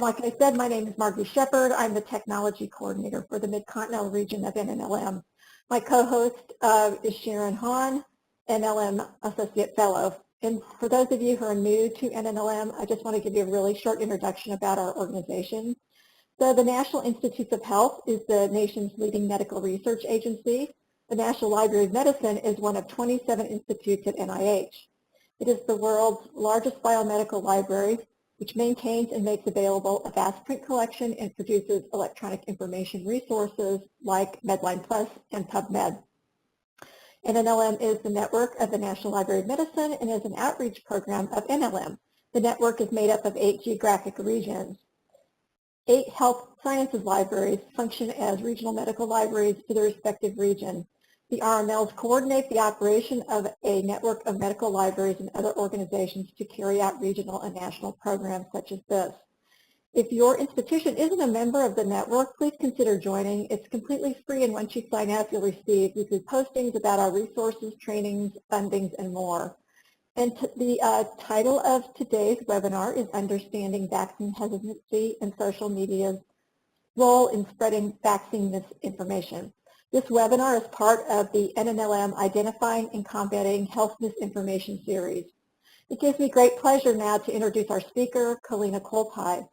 like I said, my name is Margie Shepard. I'm the Technology Coordinator for the Mid-Continental region of NNLM. My co-host is Sharon Hahn, NLM Associate Fellow. And for those of you who are new to NNLM, I just want to give you a really short introduction about our organization. So the National Institutes of Health is the nation's leading medical research agency. The National Library of Medicine is one of 27 institutes at NIH. It is the world's largest biomedical library, which maintains and makes available a vast print collection and produces electronic information resources like Medline Plus and PubMed. NNLM is the network of the National Library of Medicine and is an outreach program of NLM. The network is made up of 8 geographic regions. 8 health sciences libraries function as regional medical libraries for the respective region. The RMLs coordinate the operation of a network of medical libraries and other organizations to carry out regional and national programs such as this. If your institution isn't a member of the network, please consider joining. It's completely free, and once you sign up, you'll receive weekly postings about our resources, trainings, fundings, and more. And the title of today's webinar is Understanding Vaccine Hesitancy and Social Media's Role in Spreading Vaccine Misinformation. This webinar is part of the NNLM Identifying and Combating Health Misinformation series. It gives me great pleasure now to introduce our speaker, Kalina Koltai.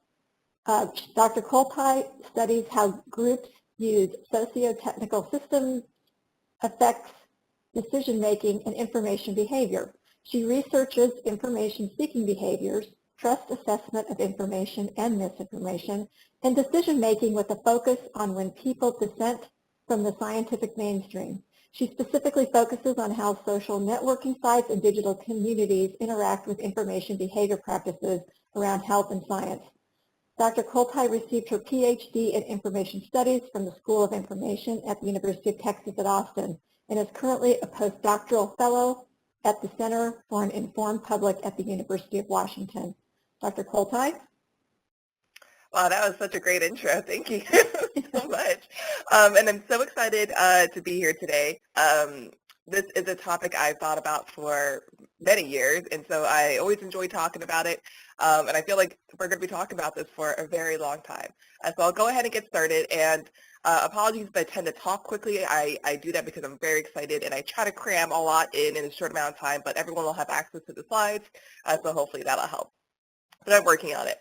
Dr. Koltai studies how groups use socio-technical systems, affects decision-making, and information behavior. She researches information-seeking behaviors, trust assessment of information and misinformation, and decision-making with a focus on when people dissent from the scientific mainstream. She specifically focuses on how social networking sites and digital communities interact with information behavior practices around health and science. Dr. Koltai received her PhD in Information Studies from the School of Information at the University of Texas at Austin and is currently a postdoctoral fellow at the Center for an Informed Public at the University of Washington. Dr. Koltai? Wow, that was such a great intro. Thank you so much. And I'm so excited to be here today. This is a topic I've thought about for many years, and so I always enjoy talking about it. And I feel like we're going to be talking about this for a very long time. So I'll go ahead and get started. And apologies if I tend to talk quickly. I do that because I'm very excited, and I try to cram a lot in a short amount of time, but everyone will have access to the slides, so hopefully that'll help. But I'm working on it.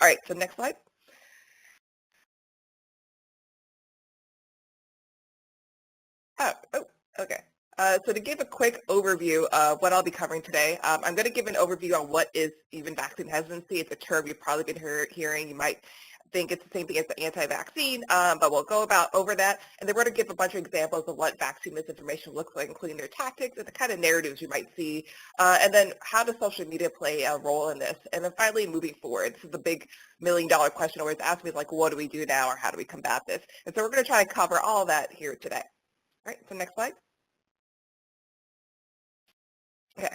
All right, so next slide. Okay. So to give a quick overview of what I'll be covering today, I'm going to give an overview on what is even vaccine hesitancy. It's a term you've probably been hearing. You might think it's the same thing as the anti-vaccine, but we'll go over that. And then we're going to give a bunch of examples of what vaccine misinformation looks like, including their tactics and the kind of narratives you might see. And then how does social media play a role in this? And then finally, moving forward, this is the big million-dollar question always asked me, like, what do we do now, or how do we combat this? And so we're going to try to cover all of that here today. All right, so next slide. Okay,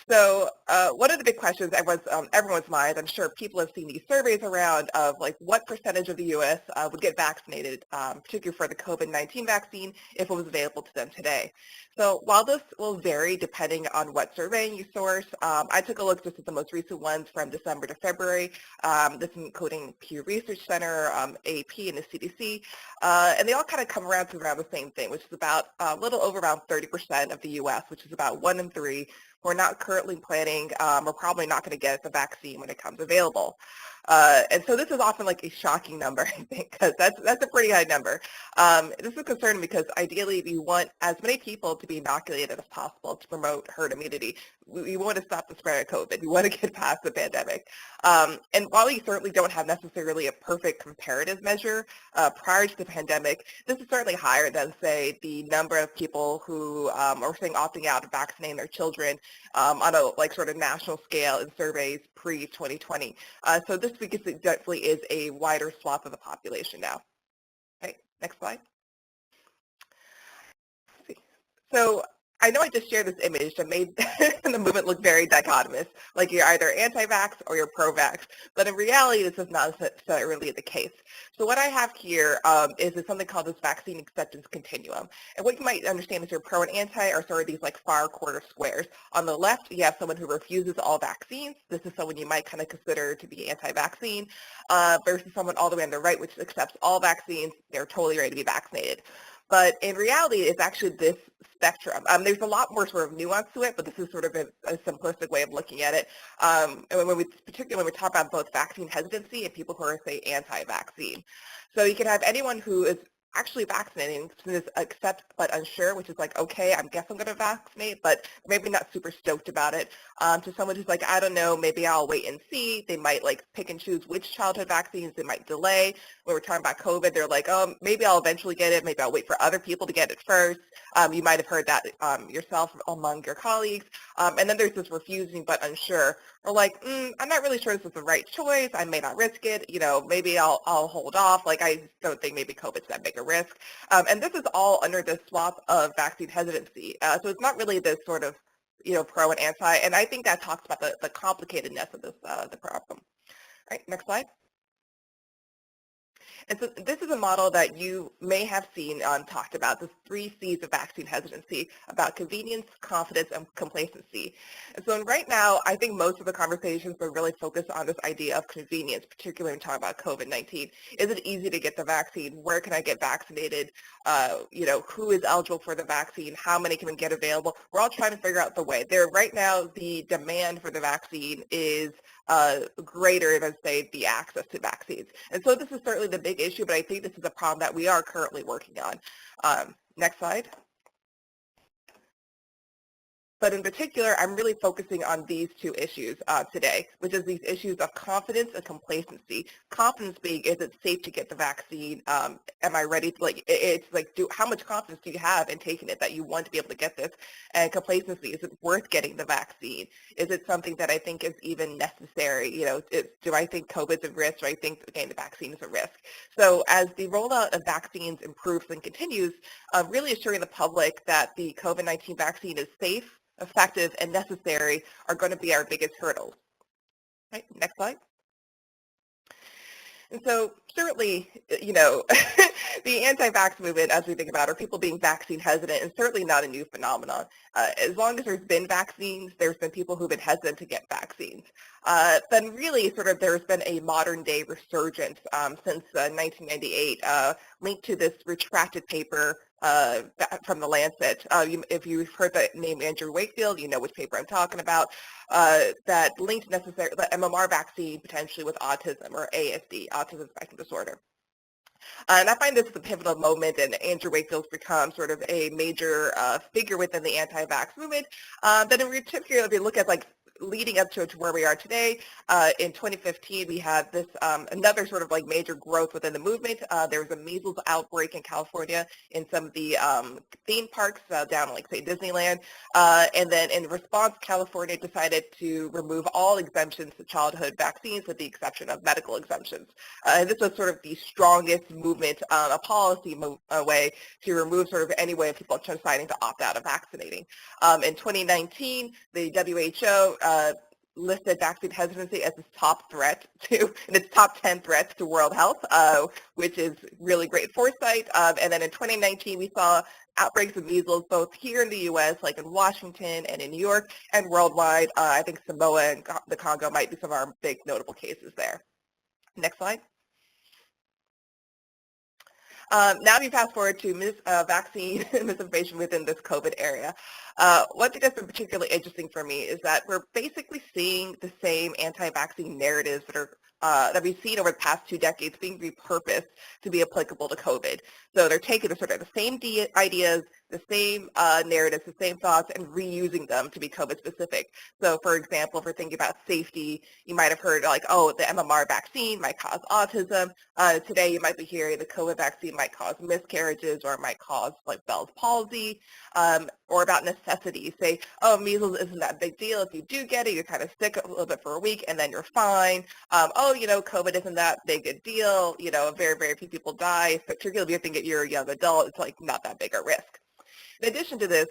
so one of the big questions everyone's mind, I'm sure people have seen these surveys around of like what percentage of the U.S. Would get vaccinated, particularly for the COVID-19 vaccine, if it was available to them today. So while this will vary depending on what surveying you source, I took a look just at the most recent ones from December to February, this including Pew Research Center, AP, and the CDC, and they all kind of come around to around the same thing, which is about a little over around 30% of the U.S., which is about 1 in 3 who are not currently planning or probably not going to get the vaccine when it comes available. And so this is often like a shocking number, I think, because that's a pretty high number. This is concerning because ideally we want as many people to be inoculated as possible to promote herd immunity. We want to stop the spread of COVID. We want to get past the pandemic. And while we certainly don't have necessarily a perfect comparative measure prior to the pandemic, this is certainly higher than, say, the number of people who are saying opting out of vaccinating their children on a like sort of national scale in surveys pre-2020. So this definitely is a wider swath of the population now. Okay, next slide. So I know I just shared this image that made the movement look very dichotomous, like you're either anti-vax or you're pro-vax, but in reality, this is not necessarily the case. So what I have here is something called this vaccine acceptance continuum. And what you might understand is you're pro and anti are sort of these like far quarter squares. On the left, you have someone who refuses all vaccines. This is someone you might kind of consider to be anti-vaccine, versus someone all the way on the right, which accepts all vaccines. They're totally ready to be vaccinated. But in reality, it's actually this spectrum. There's a lot more sort of nuance to it, but this is sort of a simplistic way of looking at it. And particularly when we talk about both vaccine hesitancy and people who are, say, anti-vaccine. So you can have anyone who is actually vaccinating, accept but unsure, which is like, okay, I guess I'm going to vaccinate, but maybe not super stoked about it, to someone who's like, I don't know, maybe I'll wait and see. They might like pick and choose which childhood vaccines they might delay. When we're talking about COVID, they're like, oh, maybe I'll eventually get it. Maybe I'll wait for other people to get it first. You might have heard that yourself among your colleagues. And then there's this refusing but unsure, or like, I'm not really sure this is the right choice. I may not risk it. You know, maybe I'll hold off. Like, I don't think maybe COVID's that big a risk. And this is all under the swath of vaccine hesitancy. So it's not really this sort of, you know, pro and anti. And I think that talks about the complicatedness of this, the problem. All right, next slide. And so this is a model that you may have seen talked about, the 3 C's of vaccine hesitancy, about convenience, confidence, and complacency. And so right now, I think most of the conversations are really focused on this idea of convenience, particularly when talking about COVID-19. Is it easy to get the vaccine? Where can I get vaccinated? You know, who is eligible for the vaccine? How many can we get available? We're all trying to figure out the way. Right now, the demand for the vaccine is greater than, say, the access to vaccines. And so this is certainly the big issue, but I think this is a problem that we are currently working on. Next slide. But in particular, I'm really focusing on these 2 issues today, which is these issues of confidence and complacency. Confidence being, is it safe to get the vaccine? Am I ready to, like, it's like, how much confidence do you have in taking it that you want to be able to get this? And complacency, is it worth getting the vaccine? Is it something that I think is even necessary? You know, do I think COVID's a risk, or I think getting the vaccine is a risk? So as the rollout of vaccines improves and continues, really assuring the public that the COVID-19 vaccine is safe, effective, and necessary are going to be our biggest hurdles. Right, next slide. And so certainly, you know, the anti-vax movement, as we think about it, or people being vaccine hesitant, is certainly not a new phenomenon. As long as there's been vaccines, there's been people who've been hesitant to get vaccines. Then really sort of there's been a modern day resurgence since 1998, linked to this retracted paper from the Lancet. If you've heard the name Andrew Wakefield, you know which paper I'm talking about, that linked the MMR vaccine potentially with autism, or ASD, autism spectrum disorder. And I find this is a pivotal moment, and Andrew Wakefield's become sort of a major figure within the anti-vax movement. But in particular, if you look at like leading up to where we are today, in 2015, we had this another sort of like major growth within the movement. There was a measles outbreak in California in some of the theme parks down in, like, say, Disneyland. And then in response, California decided to remove all exemptions to childhood vaccines with the exception of medical exemptions. And this was sort of the strongest movement, a policy way to remove sort of any way of people deciding to opt out of vaccinating. In 2019, the WHO listed vaccine hesitancy as its top threat in its top 10 threats to world health, which is really great foresight. And then in 2019, we saw outbreaks of measles both here in the U.S., like in Washington and in New York, and worldwide. I think Samoa and the Congo might be some of our big notable cases there. Next slide. Now we fast forward to vaccine misinformation within this COVID area. One thing that's been particularly interesting for me is that we're basically seeing the same anti-vaccine narratives that we've seen over the past 2 decades being repurposed to be applicable to COVID. So they're taking the sort of the same ideas, the same narratives, the same thoughts, and reusing them to be COVID specific. So for example, if we're thinking about safety, you might have heard like, oh, the MMR vaccine might cause autism. Today you might be hearing the COVID vaccine might cause miscarriages, or it might cause like Bell's palsy, or about necessity. Say, oh, measles isn't that big deal. If you do get it, you're kind of sick a little bit for a week and then you're fine. Oh, you know, COVID isn't that big a deal. You know, very, very few people die, particularly if you think you're a young adult, it's like not that big a risk. In addition to this,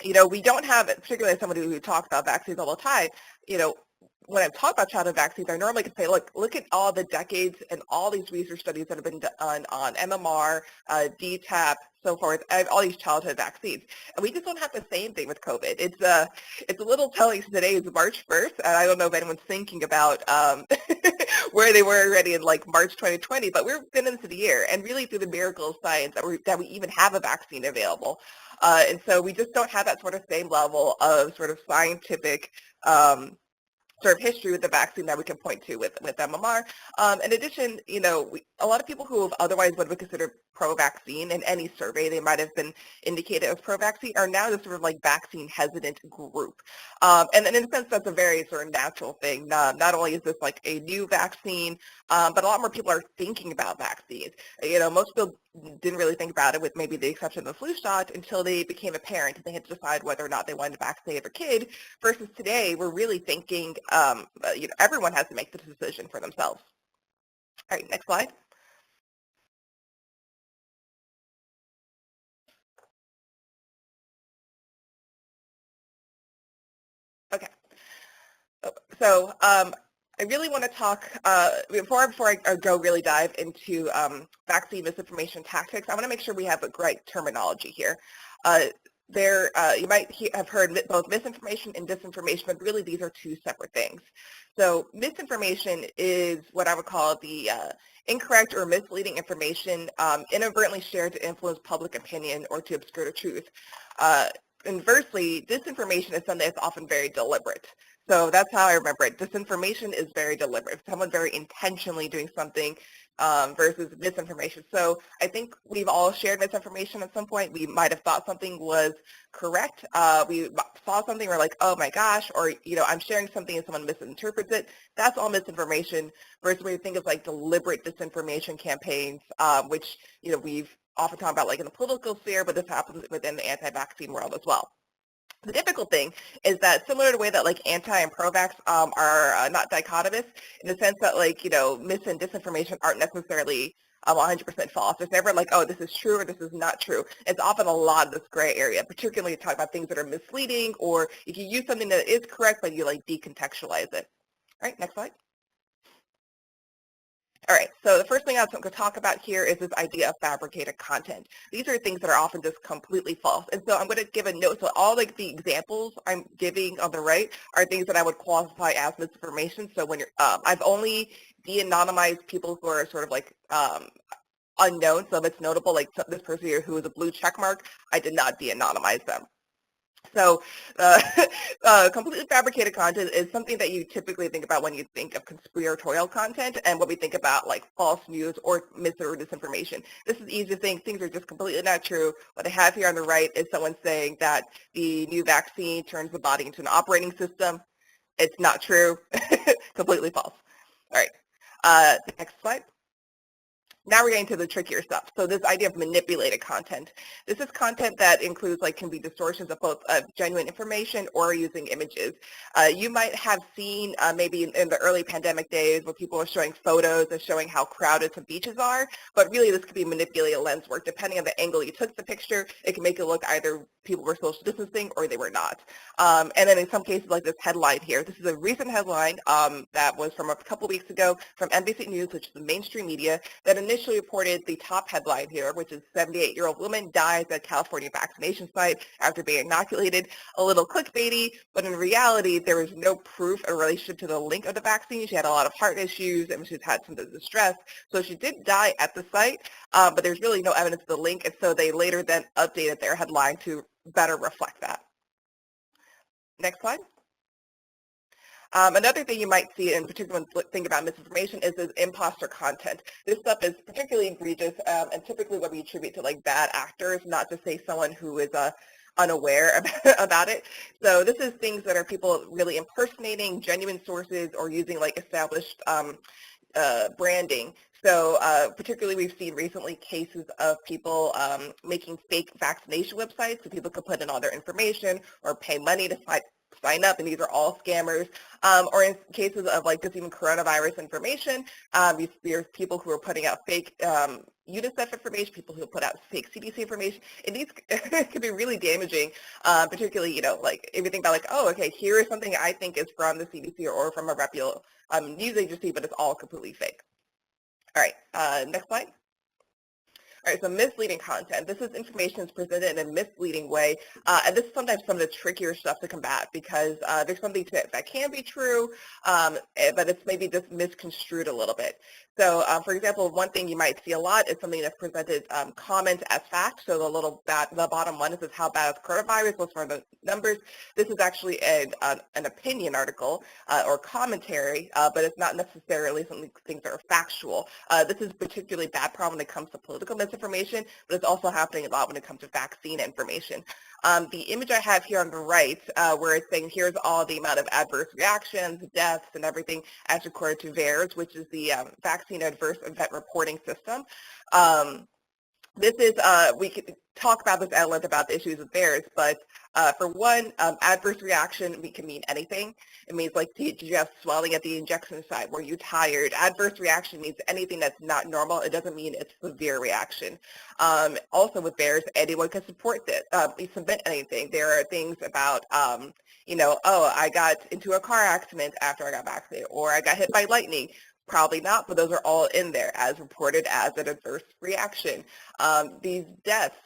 We don't have, particularly as somebody who talks about vaccines all the time, when I talk about childhood vaccines, I normally can say, look at all the decades and all these research studies that have been done on MMR, DTaP, so forth, all these childhood vaccines. And we just don't have the same thing with COVID. It's a little telling. Today is March 1st, and I don't know if anyone's thinking about where they were already in like March 2020, but we're been into the year, and really through the miracle of science that we even have a vaccine available. And so we just don't have that sort of same level of sort of scientific sort of history with the vaccine that we can point to with MMR. In addition, a lot of people who have otherwise would be considered pro-vaccine in any survey, they might have been indicated as pro-vaccine, are now this sort of like vaccine hesitant group. And in a sense, that's a very sort of natural thing. Not only is this like a new vaccine, but a lot more people are thinking about vaccines. Most people didn't really think about it, with maybe the exception of the flu shot, until they became a parent and they had to decide whether or not they wanted to vaccinate their kid. Versus today, we're really thinking, everyone has to make the decision for themselves. All right, next slide. Okay. So I really want to talk, before I go really dive into vaccine misinformation tactics, I want to make sure we have a great terminology here. You might have heard both misinformation and disinformation, but really these are two separate things. So misinformation is what I would call the incorrect or misleading information inadvertently shared to influence public opinion or to obscure the truth. Inversely, disinformation is something that's often very deliberate. So that's how I remember it. Disinformation is very deliberate. Someone very intentionally doing something versus misinformation. So I think we've all shared misinformation at some point. We might have thought something was correct. We saw something, we're like, oh my gosh, or, I'm sharing something and someone misinterprets it. That's all misinformation versus when you think of like deliberate disinformation campaigns, which, we've often talked about like in the political sphere, but this happens within the anti-vaccine world as well. The difficult thing is that, similar to the way that like anti and pro-vax are not dichotomous, in the sense that like, mis and disinformation aren't necessarily 100% false. It's never like, oh, this is true or this is not true. It's often a lot of this gray area, particularly talking about things that are misleading, or if you use something that is correct, but you like decontextualize it. All right, next slide. All right, so the first thing I'm going to talk about here is this idea of fabricated content. These are things that are often just completely false. And so I'm going to give a note. So all like the examples I'm giving on the right are things that I would qualify as misinformation. So when you're, I've only de-anonymized people who are sort of like unknown. So if it's notable, like this person here who is a blue check mark, I did not de-anonymize them. So completely fabricated content is something that you typically think about when you think of conspiratorial content, and when we think about like false news or mis or disinformation. This is easy to think. Things are just completely not true. What I have here on the right is someone saying that the new vaccine turns the body into an operating system. It's not true. Completely false. All right. Next slide. Now we're getting to the trickier stuff. So this idea of manipulated content. This is content that includes, like, can be distortions of both genuine information or using images. You might have seen maybe in the early pandemic days where people are showing photos of showing how crowded some beaches are, but really this could be manipulated lens work. Depending on the angle you took the picture, it can make it look either people were social distancing or they were not. And then in some cases, like this headline here, this is a recent headline that was from a couple weeks ago from NBC News, which is the mainstream media, that initially reported the top headline here, which is 78-year-old woman dies at California vaccination site after being inoculated. A little clickbaity, but in reality, there was no proof in relation to the link of the vaccine. She had a lot of heart issues and she's had some distress. So she did die at the site, but there's really no evidence of the link. And so they later then updated their headline to better reflect that. Next slide. Another thing you might see, in particular when thinking about misinformation, is this imposter content. This stuff is particularly egregious and typically what we attribute to like bad actors, not to say someone who is unaware about it. So this is things that are people really impersonating genuine sources or using like established branding. So particularly we've seen recently cases of people making fake vaccination websites so people could put in all their information or pay money to sign up and these are all scammers. Or in cases of like just even coronavirus information, there's people who are putting out fake UNICEF information, people who put out fake CDC information, and these can be really damaging, particularly, like everything about like, oh, okay, here is something I think is from the CDC or from a reputable news agency, but it's all completely fake. All right, next slide. All right, so misleading content. This is information that's presented in a misleading way, and this is sometimes some of the trickier stuff to combat because there's something to it that can be true, but it's maybe just misconstrued a little bit. So, for example, one thing you might see a lot is something that's presented comment as fact. So the bottom one is how bad is coronavirus, those are the numbers. This is actually an opinion article or commentary, but it's not necessarily things that are factual. This is particularly bad problem when it comes to political misinformation, but it's also happening a lot when it comes to vaccine information. The image I have here on the right, where it's saying here's all the amount of adverse reactions, deaths, and everything as recorded to VAERS, which is the Vaccine Adverse Event Reporting System. This is, we could talk about this at length about the issues with VAERS, but for one, adverse reaction can mean anything. It means like, did you have swelling at the injection site? Were you tired? Adverse reaction means anything that's not normal. It doesn't mean it's severe reaction. Also with VAERS, anyone can support this, submit anything. There are things about, oh, I got into a car accident after I got vaccinated, or I got hit by lightning. Probably not, but those are all in there as reported as an adverse reaction. These deaths,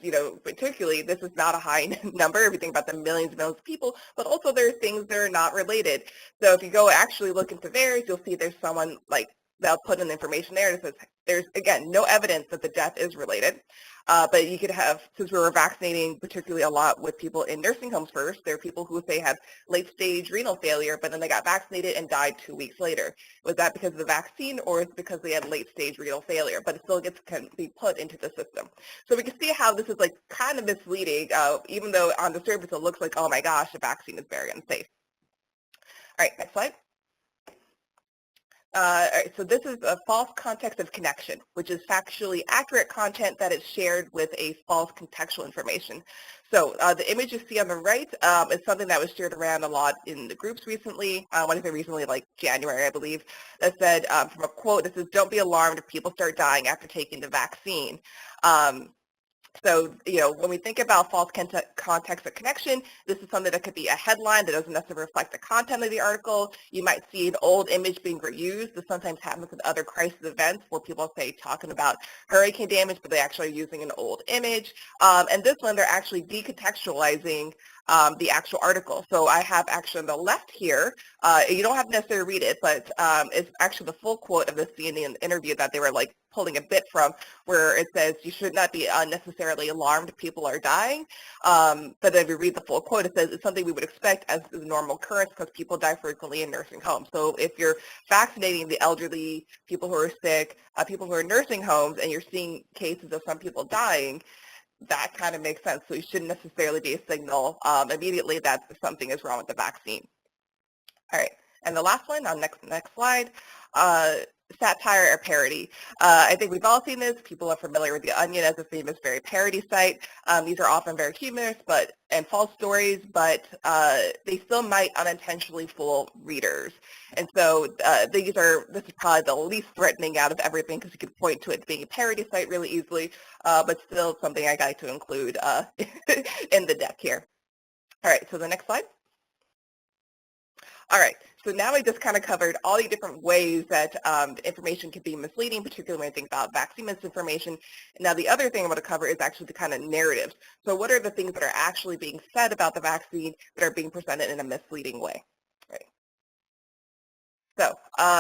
particularly, this is not a high number if you think about the millions and millions of people, but also there are things that are not related. So if you go actually look into VAERS, you'll see there's someone like they'll put in information there that says there's, again, no evidence that the death is related. But you could have, since we were vaccinating particularly a lot with people in nursing homes first, there are people who say had late stage renal failure, but then they got vaccinated and died 2 weeks later. Was that because of the vaccine or is it because they had late stage renal failure? But it still can be put into the system. So we can see how this is like kind of misleading, even though on the surface it looks like, oh my gosh, the vaccine is very unsafe. All right, next slide. All right, so this is a false context of connection, which is factually accurate content that is shared with a false contextual information. So the image you see on the right is something that was shared around a lot in the groups recently. When I say recently, like January, I believe, that said from a quote, it says, "Don't be alarmed if people start dying after taking the vaccine." So, when we think about false context of connection, this is something that could be a headline that doesn't necessarily reflect the content of the article. You might see an old image being reused. This sometimes happens in other crisis events where people say talking about hurricane damage, but they actually are using an old image. And this one, they're actually decontextualizing the actual article. So I have actually on the left here, you don't have to necessarily read it, but it's actually the full quote of the CNN interview that they were like pulling a bit from, where it says you should not be unnecessarily alarmed if people are dying. But if you read the full quote, it says it's something we would expect as a normal occurrence because people die frequently in nursing homes. So if you're vaccinating the elderly, people who are sick, people who are in nursing homes, and you're seeing cases of some people dying, that kind of makes sense. So you shouldn't necessarily be a signal immediately that something is wrong with the vaccine. All right, and the last one on next slide, satire or parody. I think we've all seen this. People are familiar with The Onion as a famous very parody site. These are often very humorous and false stories, but they still might unintentionally fool readers. And so this is probably the least threatening out of everything because you could point to it being a parody site really easily, but still something I like to include in the deck here. All right, so the next slide. All right, so now we just kind of covered all the different ways that information can be misleading, particularly when I think about vaccine misinformation. Now the other thing I want to cover is actually the kind of narratives. So what are the things that are actually being said about the vaccine that are being presented in a misleading way? Right. So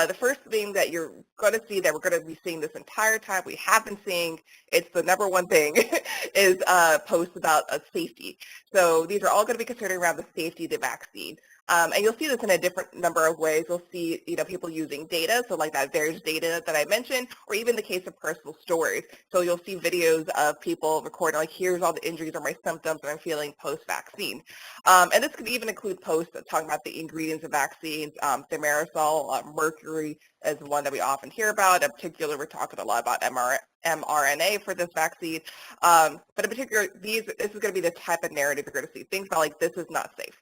the first thing that you're going to see that we're going to be seeing this entire time, we have been seeing, it's the number one thing, is posts about safety. So these are all going to be considered around the safety of the vaccine. And you'll see this in a different number of ways. You'll see, people using data, so like that VAERS data that I mentioned, or even the case of personal stories. So you'll see videos of people recording, like, here's all the injuries or my symptoms that I'm feeling post-vaccine. And this could even include posts talking about the ingredients of vaccines, thimerosal, mercury is one that we often hear about. In particular, we're talking a lot about mRNA for this vaccine. But in particular, this is going to be the type of narrative you're going to see. Things about like, this is not safe.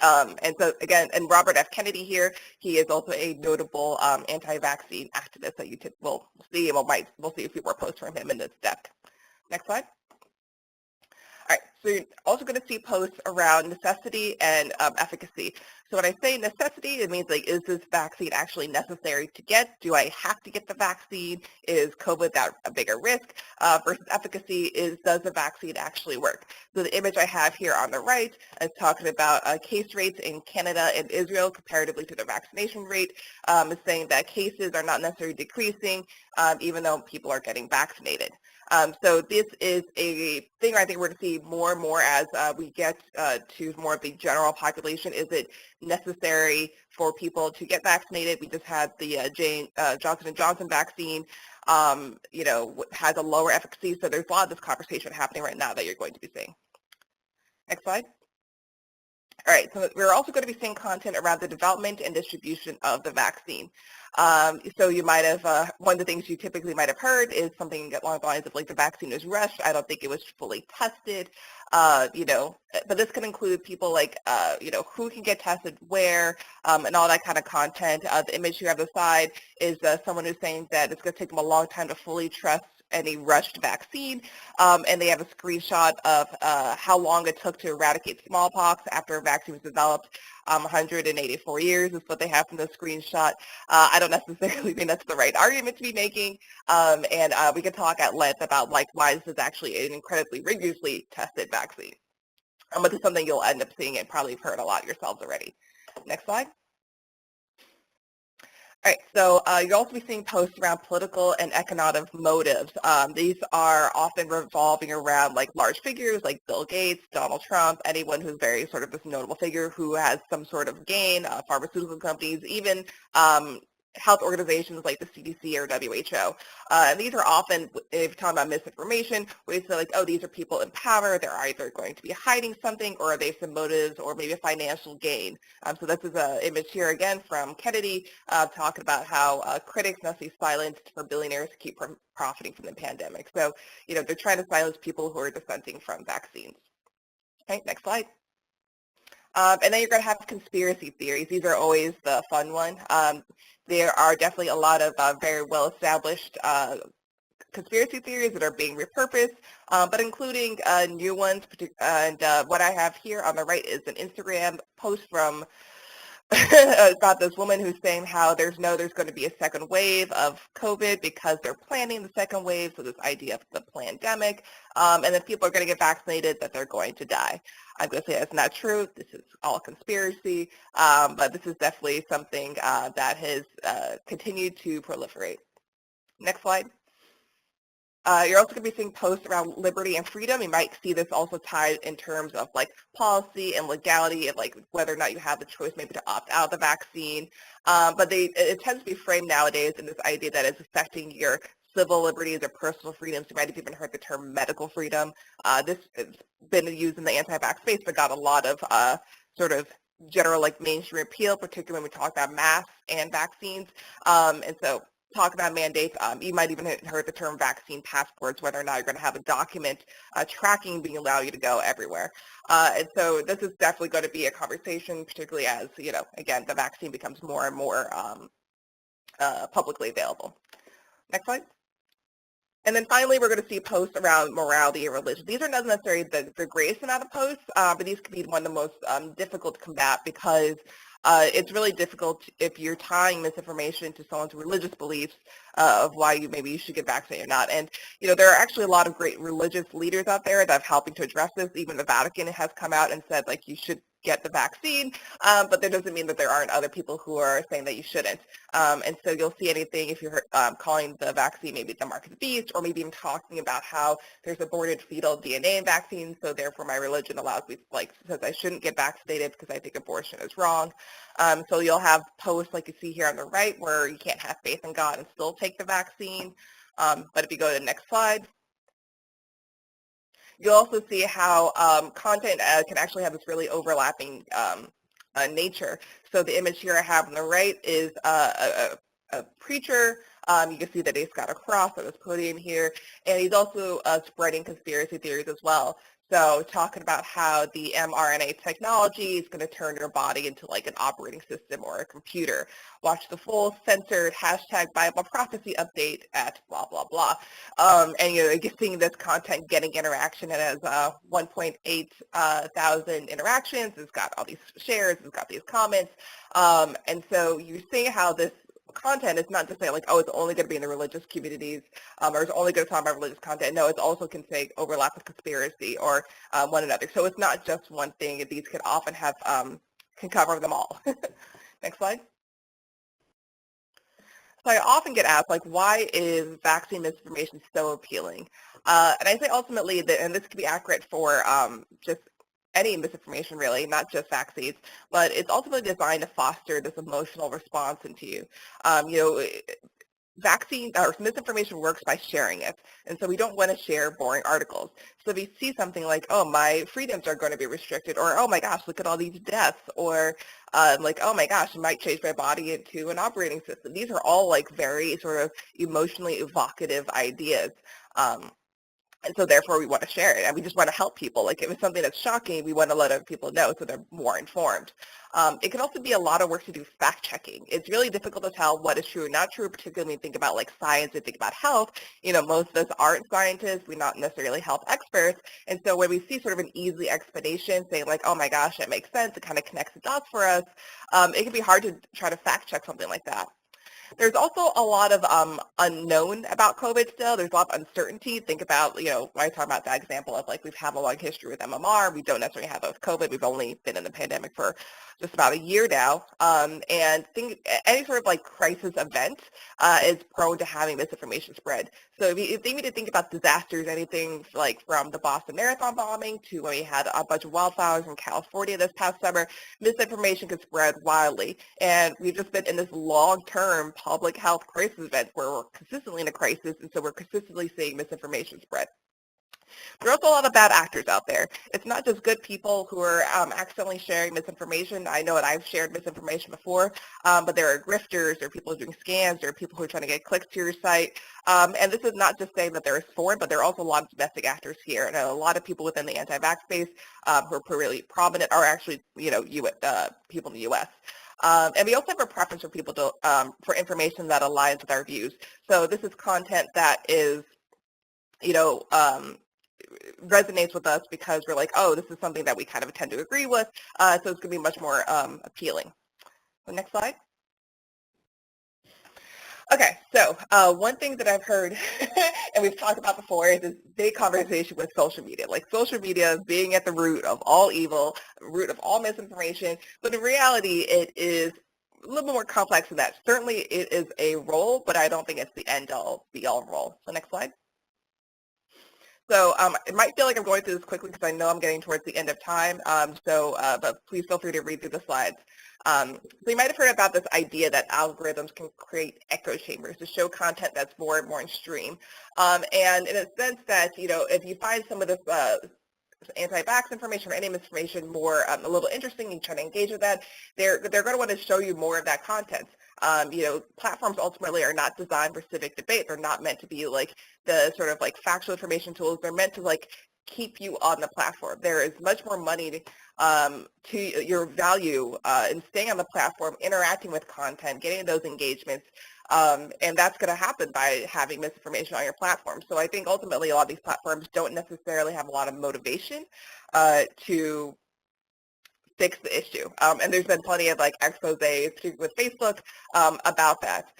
And so again, and Robert F. Kennedy here, he is also a notable anti-vaccine activist that you will see, and we'll see a few more posts from him in this deck. Next slide. All right, so you're also going to see posts around necessity and efficacy. So when I say necessity, it means like, is this vaccine actually necessary to get? Do I have to get the vaccine? Is COVID that a bigger risk? Versus efficacy is, does the vaccine actually work? So the image I have here on the right is talking about case rates in Canada and Israel comparatively to the vaccination rate. Is saying that cases are not necessarily decreasing even though people are getting vaccinated. So this is a thing I think we're going to see more and more as we get to more of the general population. Is it necessary for people to get vaccinated? We just had the Johnson & Johnson vaccine, has a lower efficacy. So there's a lot of this conversation happening right now that you're going to be seeing. Next slide. All right, so we're also going to be seeing content around the development and distribution of the vaccine. So you might have, one of the things you typically might have heard is something along the lines of like the vaccine was rushed. I don't think it was fully tested, but this can include people like, who can get tested where, and all that kind of content. The image here on the side is someone who's saying that it's going to take them a long time to fully trust any rushed vaccine, and they have a screenshot of how long it took to eradicate smallpox after a vaccine was developed. 184 years is what they have from the screenshot. I don't necessarily think that's the right argument to be making, and we can talk at length about like why this is actually an incredibly rigorously tested vaccine. But it's something you'll end up seeing and probably have heard a lot yourselves already. Next slide. All right, so you'll also be seeing posts around political and economic motives. These are often revolving around like large figures like Bill Gates, Donald Trump, anyone who's very sort of this notable figure who has some sort of gain, pharmaceutical companies, even health organizations like the CDC or WHO. And these are often, if you're talking about misinformation, we say like, oh, these are people in power. They're either going to be hiding something or they have some motives or maybe a financial gain. So this is an image here again from Kennedy talking about how critics must be silenced for billionaires to keep profiting from the pandemic. So, they're trying to silence people who are dissenting from vaccines. Okay, next slide. And then you're going to have conspiracy theories. These are always the fun one. There are definitely a lot of very well-established conspiracy theories that are being repurposed, but including new ones. And what I have here on the right is an Instagram post from about this woman who's saying how there's going to be a second wave of COVID because they're planning the second wave, so this idea of the pandemic, and then people are going to get vaccinated that they're going to die. I'm going to say that's not true. This is all conspiracy, but this is definitely something that has continued to proliferate. Next slide. You're also going to be seeing posts around liberty and freedom. You might see this also tied in terms of like policy and legality and like whether or not you have the choice maybe to opt out of the vaccine. But it tends to be framed nowadays in this idea that it's affecting your civil liberties or personal freedoms. You might have even heard the term medical freedom. This has been used in the anti-vax space, but got a lot of sort of general like mainstream appeal, particularly when we talk about masks and vaccines. And so talk about mandates. You might even have heard the term vaccine passports, whether or not you're going to have a document tracking being allow you to go everywhere. And so this is definitely going to be a conversation, particularly as, again, the vaccine becomes more and more publicly available. Next slide. And then finally, we're going to see posts around morality and religion. These are not necessarily the greatest amount of posts, but these can be one of the most difficult to combat because it's really difficult if you're tying misinformation to someone's religious beliefs of why maybe you should get vaccinated or not. And, there are actually a lot of great religious leaders out there that are helping to address this. Even the Vatican has come out and said, like, you should get the vaccine, but that doesn't mean that there aren't other people who are saying that you shouldn't. And so you'll see anything if you're calling the vaccine maybe the mark of the beast, or maybe even talking about how there's aborted fetal DNA in vaccines, so therefore my religion allows me, says I shouldn't get vaccinated because I think abortion is wrong. So you'll have posts like you see here on the right where you can't have faith in God and still take the vaccine. But if you go to the next slide, you'll also see how content can actually have this really overlapping nature. So the image here I have on the right is a preacher. You can see that he's got a cross that was put in here, and he's also spreading conspiracy theories as well. So talking about how the mRNA technology is going to turn your body into like an operating system or a computer. Watch the full censored hashtag Bible prophecy update at blah, blah, blah. And you're seeing this content getting interaction. It has 1.8 thousand interactions. It's got all these shares. It's got these comments. And so you're seeing how this content is not just saying like, oh, it's only going to be in the religious communities, or it's only going to talk about religious content. No, it's also can say overlap with conspiracy or one another. So it's not just one thing. These can often have, can cover them all. Next slide. So I often get asked, like, why is vaccine misinformation so appealing? And I say ultimately that, and this can be accurate for just any misinformation really, not just vaccines, but it's ultimately designed to foster this emotional response into you. You know, vaccine or misinformation works by sharing it. And so we don't want to share boring articles. So if you see something like, oh, my freedoms are going to be restricted, or, oh my gosh, look at all these deaths, or like, oh my gosh, I might change my body into an operating system. These are all like very sort of emotionally evocative ideas. And so therefore we want to share it and we just want to help people. Like if it's something that's shocking, we want to let other people know so they're more informed. It can also be a lot of work to do fact checking. It's really difficult to tell what is true and not true, particularly when you think about like science and think about health. You know, most of us aren't scientists. We're not necessarily health experts. And so when we see sort of an easy explanation saying like, oh my gosh, it makes sense, it kind of connects the dots for us, it can be hard to try to fact check something like that. There's also a lot of unknown about COVID still. There's a lot of uncertainty. Think about, you know, when I talk about that example of like we've had a long history with MMR. We don't necessarily have with COVID. We've only been in the pandemic for just about a year now. And any sort of like crisis event is prone to having misinformation spread. So if you need to think about disasters, anything like from the Boston Marathon bombing to when we had a bunch of wildfires in California this past summer, misinformation can spread wildly. And we've just been in this long-term public health crisis event where we're consistently in a crisis, and so we're consistently seeing misinformation spread. There are also a lot of bad actors out there. It's not just good people who are accidentally sharing misinformation. I know that I've shared misinformation before, but there are grifters, there are people who are doing scams, there are people who are trying to get clicks to your site. And this is not just saying that there is foreign, but there are also a lot of domestic actors here. And a lot of people within the anti-vax space who are really prominent are actually, you know, people in the U.S. And we also have a preference for people to, for information that aligns with our views. So this is content that is, you know, resonates with us because we're like, oh, this is something that we kind of tend to agree with, so it's going to be much more appealing. So next slide. Okay, so one thing that I've heard and we've talked about before is this big conversation with social media, like social media being at the root of all evil, root of all misinformation, but in reality it is a little bit more complex than that. Certainly it is a role, but I don't think it's the end all be all role. So next slide. So it might feel like I'm going through this quickly because I know I'm getting towards the end of time, but please feel free to read through the slides. So you might have heard about this idea that algorithms can create echo chambers to show content that's more and more extreme. And in a sense that, you know, if you find some of this anti-vax information or any misinformation more a little interesting and try to engage with that, they're going to want to show you more of that content. You know, platforms ultimately are not designed for civic debate. They're not meant to be like the sort of like factual information tools. They're meant to like keep you on the platform. There is much more money to your value in staying on the platform, interacting with content, getting those engagements. And that's going to happen by having misinformation on your platform. So I think ultimately a lot of these platforms don't necessarily have a lot of motivation to fix the issue. And there's been plenty of like exposés with Facebook about that.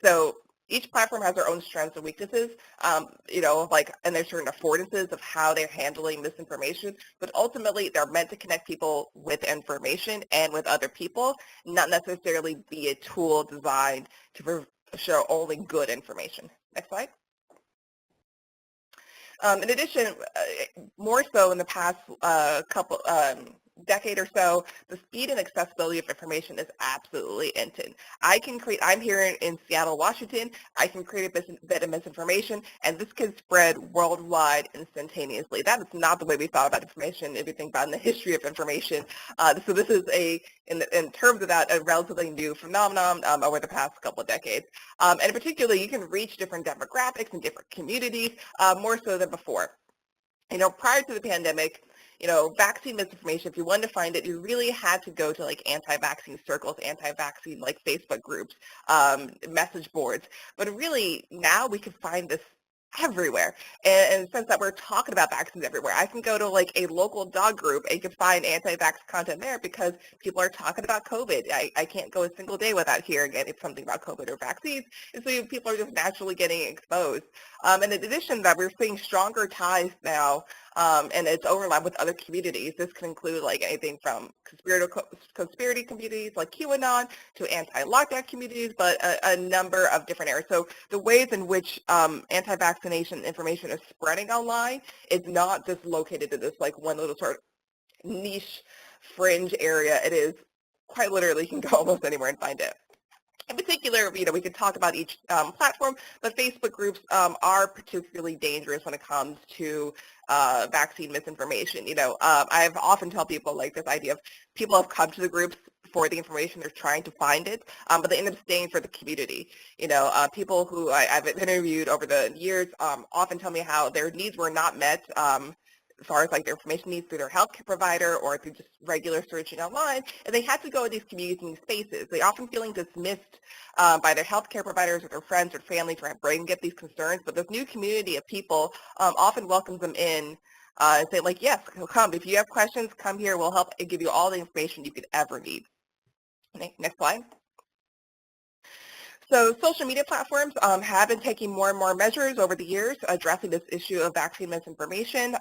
So each platform has their own strengths and weaknesses, you know, like, and there's certain affordances of how they're handling misinformation, but ultimately they're meant to connect people with information and with other people, not necessarily be a tool designed to show only good information. Next slide. In addition, more so in the past decade or so, the speed and accessibility of information is absolutely instant. I'm here in Seattle, Washington. I can create a bit of misinformation, and this can spread worldwide instantaneously. That is not the way we thought about information if you think about in the history of information. So this is in terms of that, a relatively new phenomenon over the past couple of decades. And in particular, you can reach different demographics and different communities more so than before. Prior to the pandemic, vaccine misinformation, if you wanted to find it, you really had to go to like anti-vaccine circles, anti-vaccine like Facebook groups, message boards. But really now we can find this everywhere. And in the sense that we're talking about vaccines everywhere. I can go to like a local dog group and you can find anti-vax content there because people are talking about COVID. I can't go a single day without hearing something about COVID or vaccines. And so people are just naturally getting exposed. And in addition to that, we're seeing stronger ties now, and it's overlap with other communities. This can include like anything from conspiracy communities like QAnon to anti-lockdown communities, but a number of different areas. So the ways in which anti-vaccination information is spreading online is not just located in this like one little sort of niche fringe area. It is quite literally, you can go almost anywhere and find it. In particular, we could talk about each platform, but Facebook groups are particularly dangerous when it comes to vaccine misinformation. I've often tell people like this idea of people have come to the groups for the information, they're trying to find it, but they end up staying for the community. People who I've interviewed over the years often tell me how their needs were not met as far as like their information needs through their healthcare provider or through just regular searching online, and they had to go in these communities and spaces. They often feeling dismissed by their healthcare providers or their friends or family to bring get these concerns, but this new community of people often welcomes them in and say like, yes, come. If you have questions, come here. We'll help and give you all the information you could ever need. Next slide. So social media platforms have been taking more and more measures over the years addressing this issue of vaccine misinformation.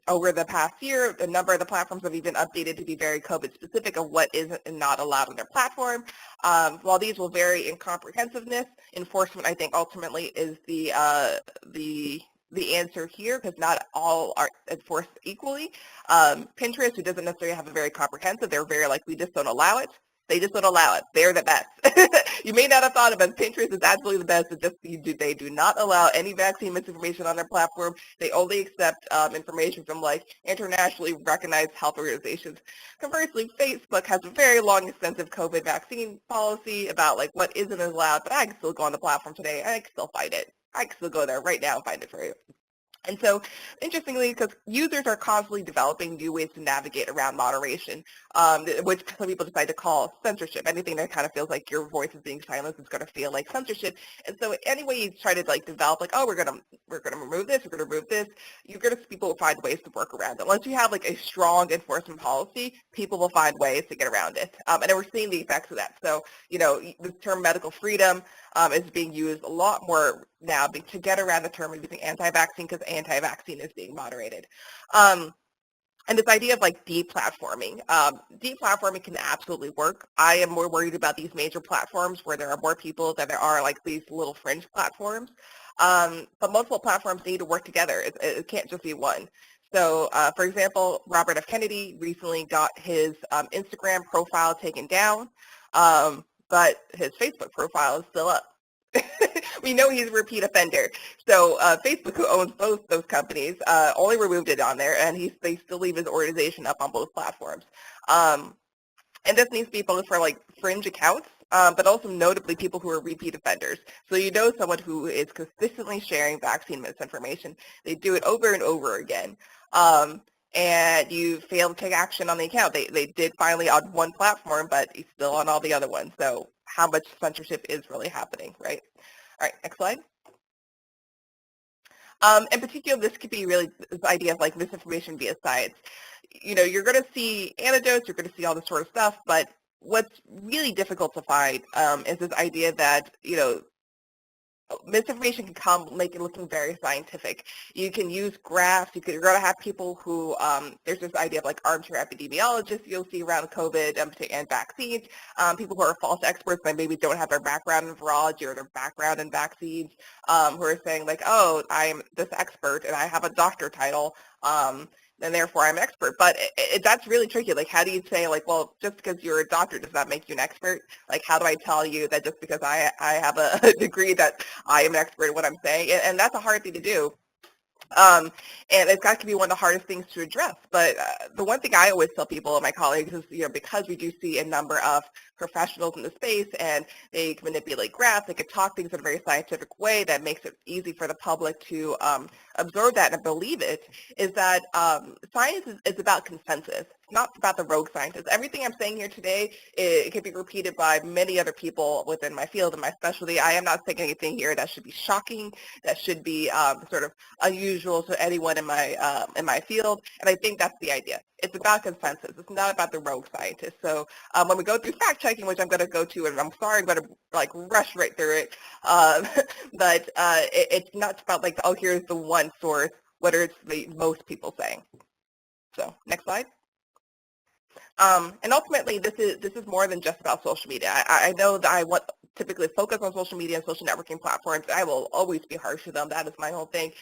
Over the past year, a number of the platforms have even updated to be very COVID specific of what is and not allowed on their platform. While these will vary in comprehensiveness, enforcement, I think, ultimately is the answer here because not all are enforced equally. Pinterest, who doesn't necessarily have a very comprehensive, they're very like, we just don't allow it. They just don't allow it. They're the best. You may not have thought of it, but Pinterest is absolutely the best. They do not allow any vaccine misinformation on their platform. They only accept information from like internationally recognized health organizations. Conversely, Facebook has a very long, extensive COVID vaccine policy about like what isn't allowed, but I can still go on the platform today. I can still find it. I can still go there right now and find it for you. And so, interestingly, because users are constantly developing new ways to navigate around moderation, which some people decide to call censorship. Anything that kind of feels like your voice is being silenced is going to feel like censorship. And so, any way you try to like develop, like, oh, we're gonna remove this, we're gonna remove this, people will find ways to work around it. Once you have like a strong enforcement policy, people will find ways to get around it. And then we're seeing the effects of that. So, the term medical freedom is being used a lot more now to get around the term of using anti-vaccine because anti-vaccine is being moderated. And this idea of like deplatforming. Deplatforming can absolutely work. I am more worried about these major platforms where there are more people than there are like these little fringe platforms. But multiple platforms need to work together. It can't just be one. So, for example, Robert F. Kennedy recently got his Instagram profile taken down, but his Facebook profile is still up. We know he's a repeat offender. So Facebook, who owns both those companies, only removed it on there, and they still leave his organization up on both platforms. And this needs to be both for like fringe accounts, but also notably people who are repeat offenders. So someone who is consistently sharing vaccine misinformation. They do it over and over again. And you fail to take action on the account. They did finally on one platform, but he's still on all the other ones. So how much censorship is really happening, right? All right, next slide. In particular, this could be really this idea of like misinformation via science. You're going to see anecdotes, you're going to see all this sort of stuff, but what's really difficult to find is this idea that, misinformation can make it looking very scientific. You can use graphs. You're going to have people who, there's this idea of like armchair epidemiologists you'll see around COVID and vaccines, people who are false experts that maybe don't have their background in virology or their background in vaccines, who are saying like, oh, I'm this expert and I have a doctor title, and therefore I'm an expert. But that's really tricky. Like, how do you say, like, well, just because you're a doctor does that make you an expert? Like, how do I tell you that just because I have a degree that I am an expert in what I'm saying? And that's a hard thing to do. And it's got to be one of the hardest things to address. But the one thing I always tell people and my colleagues is, because we do see a number of professionals in the space and they can manipulate graphs, they can talk things in a very scientific way that makes it easy for the public to absorb that and believe it, is that science is about consensus. It's not about the rogue scientists. Everything I'm saying here today, it can be repeated by many other people within my field and my specialty. I am not saying anything here that should be shocking, that should be sort of unusual to anyone in my field, and I think that's the idea. It's about consensus. It's not about the rogue scientists. So when we go through fact checking, which I'm going to go to, and I'm sorry, I'm going to rush right through it, but it's not about oh, here's the one source, what are the most people saying. So next slide. And ultimately, this is more than just about social media. I know that I want typically focus on social media and social networking platforms. I will always be harsh to them. That is my whole thing.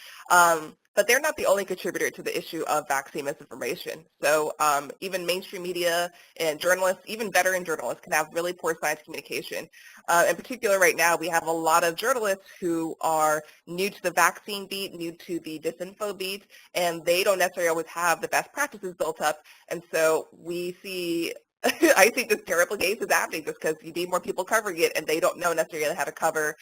But they're not the only contributor to the issue of vaccine misinformation. So even mainstream media and journalists, even veteran journalists, can have really poor science communication. In particular, right now, we have a lot of journalists who are new to the vaccine beat, new to the disinfo beat, and they don't necessarily always have the best practices built up. And so we see, I think this terrible case is happening just because you need more people covering it, and they don't know necessarily how to cover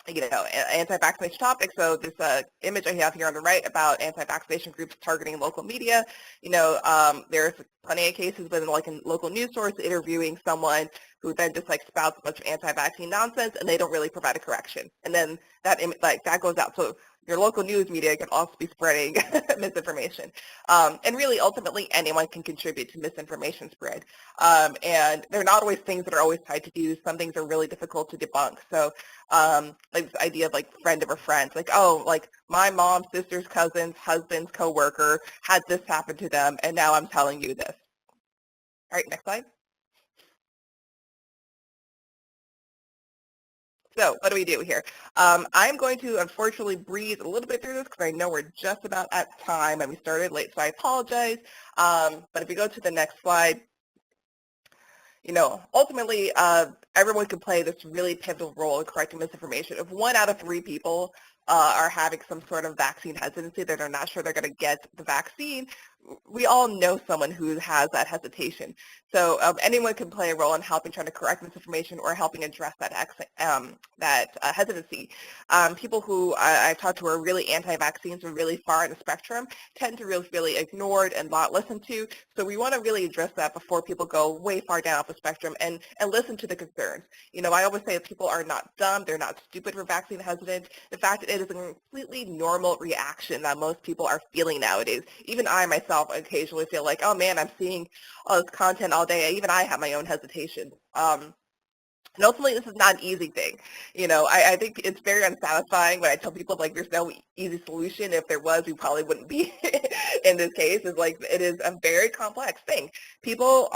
anti-vaccination topics. So this image I have here on the right about anti-vaccination groups targeting local media, there's plenty of cases within in local news sources interviewing someone who then just spouts a bunch of anti-vaccine nonsense, and they don't really provide a correction. And then that that goes out. So your local news media can also be spreading misinformation. And really, ultimately, anyone can contribute to misinformation spread. And they're not always things that are always tied to views. Some things are really difficult to debunk. So this idea of friend of a friend, my mom's sister's cousin's husband's coworker had this happen to them, and now I'm telling you this. All right, next slide. So what do we do here? I'm going to unfortunately breeze a little bit through this because I know we're just about at time and we started late, so I apologize. But if we go to the next slide, ultimately, everyone can play this really pivotal role in correcting misinformation. If 1 out of 3 people are having some sort of vaccine hesitancy, that are not sure they're going to get the vaccine, we all know someone who has that hesitation. So anyone can play a role in helping trying to correct misinformation or helping address that hesitancy. People who I've talked to who are really anti-vaccines and really far in the spectrum tend to really feel ignored and not listened to. So we want to really address that before people go way far down off the spectrum and listen to the concerns. I always say that people are not dumb. They're not stupid for vaccine hesitant. In fact, it is a completely normal reaction that most people are feeling nowadays. Even I myself occasionally feel like, oh man, I'm seeing all this content all day. Even I have my own hesitation. And ultimately, this is not an easy thing. I think it's very unsatisfying when I tell people there's no easy solution. If there was, we probably wouldn't be in this case. It is a very complex thing. People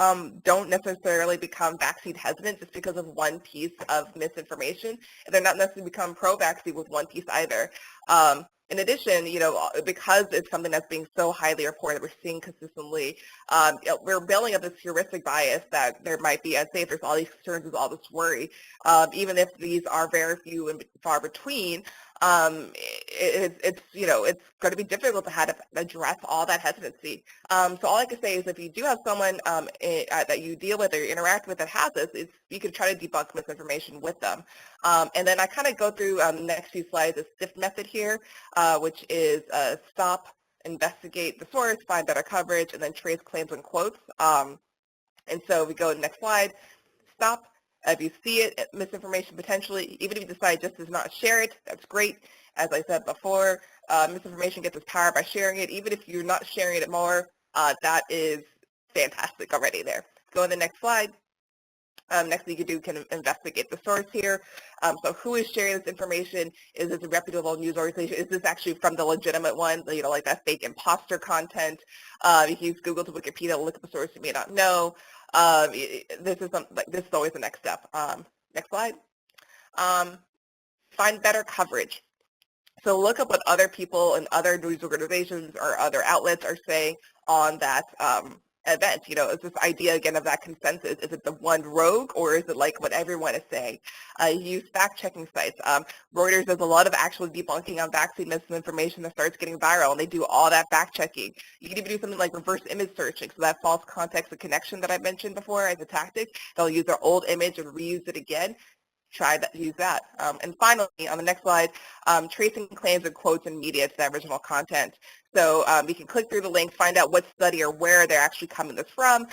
don't necessarily become vaccine hesitant just because of one piece of misinformation, and they're not necessarily become pro-vaccine with one piece either. In addition, because it's something that's being so highly reported, we're seeing consistently, we're building up this heuristic bias that there might be, I'd say if there's all these concerns, there's all this worry, even if these are very few and far between, it's going to be difficult to how to address all that hesitancy. So all I can say is if you do have someone that you deal with or you interact with that has this, you can try to debunk misinformation with them. And then I kind of go through the next few slides, a SIFT method here, which is stop, investigate the source, find better coverage, and then trace claims and quotes. And so we go to the next slide, stop. If you see it, misinformation potentially, even if you decide just to not share it, that's great. As I said before, misinformation gets its power by sharing it. Even if you're not sharing it more, that is fantastic already there. Go to the next slide. Next thing you can do can investigate the source here. So who is sharing this information? Is this a reputable news organization? Is this actually from the legitimate one, like that fake imposter content? If you use Google to Wikipedia, look at the source, you may not know. This is always the next step. Next slide. Find better coverage. So look up what other people and other news organizations or other outlets are saying on that event. Is this idea again of that consensus? Is it the one rogue, or is it like what everyone is saying? Use fact-checking sites. Reuters does a lot of actual debunking on vaccine misinformation that starts getting viral, and they do all that fact-checking. You can even do something like reverse image searching, so that false context of connection that I mentioned before as a tactic. They'll use their old image and reuse it again. Try that, use that. And finally, on the next slide, tracing claims and quotes in media to the original content. So you can click through the link, find out what study or where they're actually coming this from.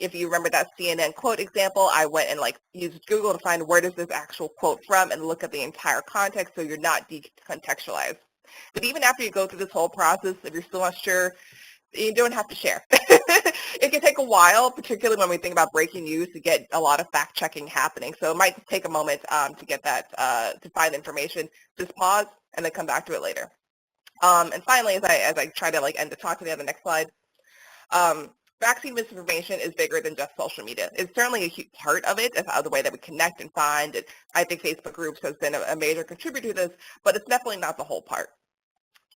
If you remember that CNN quote example, I went and used Google to find where does this actual quote from and look at the entire context so you're not decontextualized. But even after you go through this whole process, if you're still not sure, you don't have to share. It can take a while, particularly when we think about breaking news, to get a lot of fact checking happening. So it might take a moment to get that, to find information. Just pause and then come back to it later. And finally, as I try to end the talk today on the next slide, vaccine misinformation is bigger than just social media. It's certainly a huge part of it, of the way that we connect and find. And I think Facebook groups has been a major contributor to this, but it's definitely not the whole part.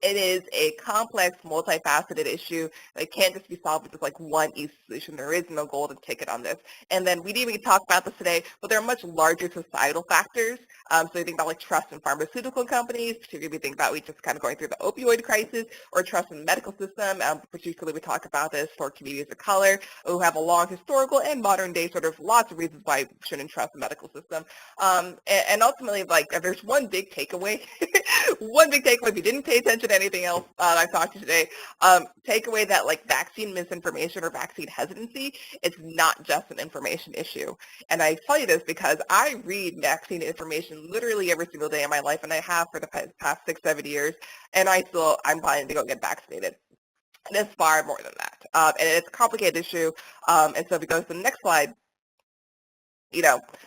It is a complex, multifaceted issue that can't just be solved with just one easy solution. There is no golden ticket on this. And then we didn't even talk about this today, but there are much larger societal factors. So you think about trust in pharmaceutical companies, particularly we think about we just kind of going through the opioid crisis, or trust in the medical system. Particularly we talk about this for communities of color who have a long historical and modern day sort of lots of reasons why we shouldn't trust the medical system. And ultimately, if there's one big takeaway, if you didn't pay attention to anything else I talked to today, takeaway that vaccine misinformation or vaccine hesitancy, it's not just an information issue. And I tell you this because I read vaccine information literally every single day of my life, and I have for the past 6-7 years, and I'm planning to go get vaccinated. And it's far more than that. And it's a complicated issue. And so if we go to the next slide,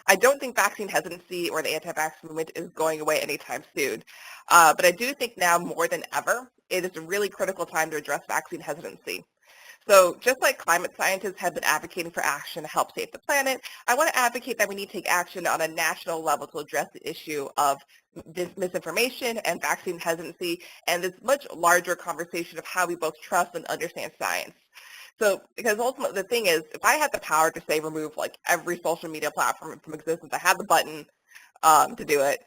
I don't think vaccine hesitancy or the anti-vax movement is going away anytime soon. But I do think now more than ever, it is a really critical time to address vaccine hesitancy. So just like climate scientists have been advocating for action to help save the planet, I want to advocate that we need to take action on a national level to address the issue of this misinformation and vaccine hesitancy and this much larger conversation of how we both trust and understand science. So, because ultimately the thing is, if I had the power to say remove every social media platform from existence, I had the button to do it,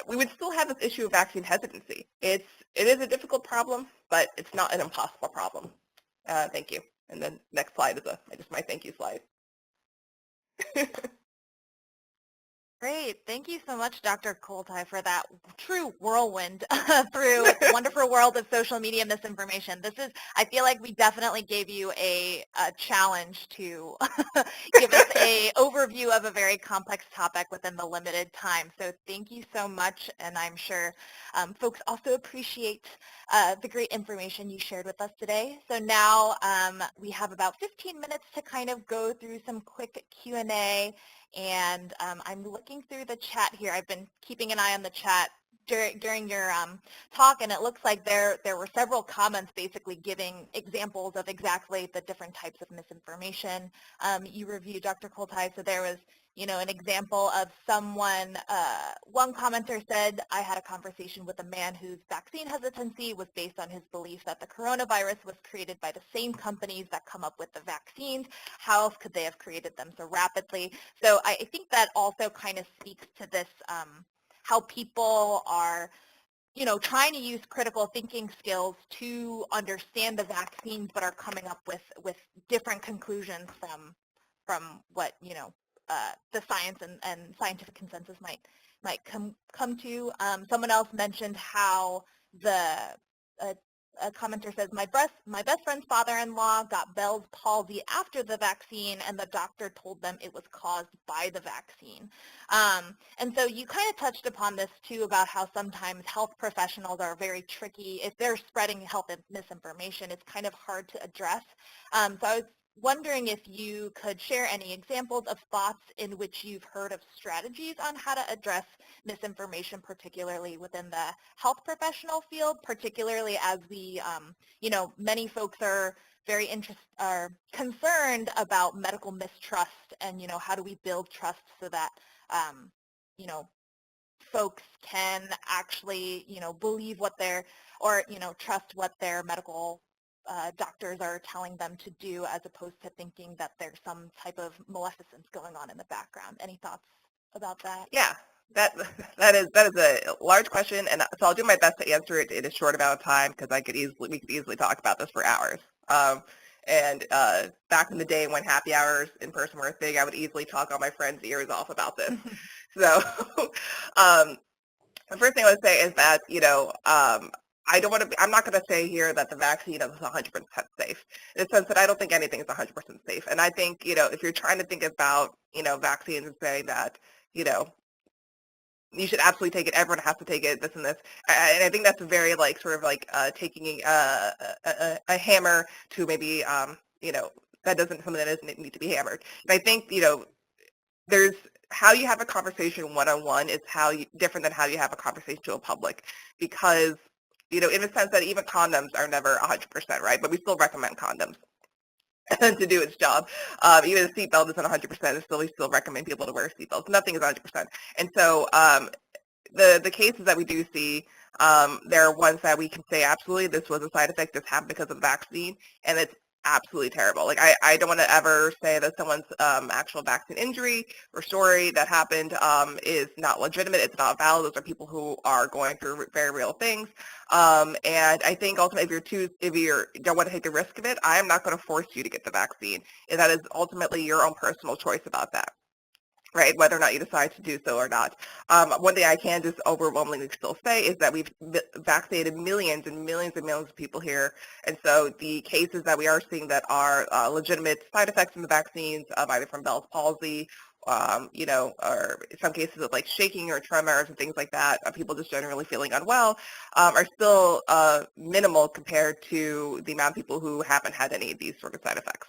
we would still have this issue of vaccine hesitancy. It is a difficult problem, but it's not an impossible problem. Thank you. And then next slide is just my thank you slide. Great. Thank you so much, Dr. Koltai, for that true whirlwind through the wonderful world of social media misinformation. I feel like we definitely gave you a challenge to give us an overview of a very complex topic within the limited time. So thank you so much, and I'm sure folks also appreciate the great information you shared with us today. So now we have about 15 minutes to kind of go through some quick Q&A. And I'm looking through the chat here. I've been keeping an eye on the chat during your talk, and it looks like there were several comments basically giving examples of exactly the different types of misinformation you reviewed, Dr. Koltai. So there was, an example of someone, one commenter said, I had a conversation with a man whose vaccine hesitancy was based on his belief that the coronavirus was created by the same companies that come up with the vaccines. How else could they have created them so rapidly? So I think that also kind of speaks to this, how people are trying to use critical thinking skills to understand the vaccines, but are coming up with different conclusions from what, the science and scientific consensus might come to. Someone else mentioned how a commenter says, my best friend's father-in-law got Bell's palsy after the vaccine, and the doctor told them it was caused by the vaccine. And so you kind of touched upon this too, about how sometimes health professionals are very tricky. If they're spreading health misinformation, it's kind of hard to address. So I was wondering if you could share any examples of thoughts in which you've heard of strategies on how to address misinformation, particularly within the health professional field, particularly as we, many folks are very concerned about medical mistrust, and, how do we build trust so that, folks can actually, believe what or, trust what their medical doctors are telling them to do, as opposed to thinking that there's some type of maleficence going on in the background. Any thoughts about that? Yeah, that that is a large question, and so I'll do my best to answer it in a short amount of time because we could easily talk about this for hours. And back in the day when happy hours in person were a thing, I would easily talk all my friends' ears off about this. So the first thing I would say is that, I don't want to. I'm not going to say here that the vaccine is 100% safe, in the sense that I don't think anything is 100% safe. And I think, if you're trying to think about, vaccines and saying that, you know, you should absolutely take it, everyone has to take it, this and this. And I think that's a very sort of taking a hammer to maybe, that doesn't something that doesn't need to be hammered. And I think, there's how you have a conversation one-on-one is different than how you have a conversation to a public, because, in a sense that even condoms are never 100%, right? But we still recommend condoms to do its job. Even a seatbelt isn't 100%. We still recommend people to wear seatbelts. Nothing is 100%. And so the cases that we do see, there are ones that we can say absolutely this was a side effect, this happened because of the vaccine, and it's absolutely terrible. I don't want to ever say that someone's actual vaccine injury or story that happened is not legitimate. It's not valid. Those are people who are going through very real things. And I think ultimately, if you don't want to take the risk of it, I am not going to force you to get the vaccine. And that is ultimately your own personal choice about that, right? Whether or not you decide to do so or not. One thing I can just overwhelmingly still say is that we've vaccinated millions and millions and millions of people here. And so the cases that we are seeing that are legitimate side effects from the vaccines, either from Bell's palsy, or in some cases of shaking or tremors and things like that, people just generally feeling unwell, are still minimal compared to the amount of people who haven't had any of these sort of side effects.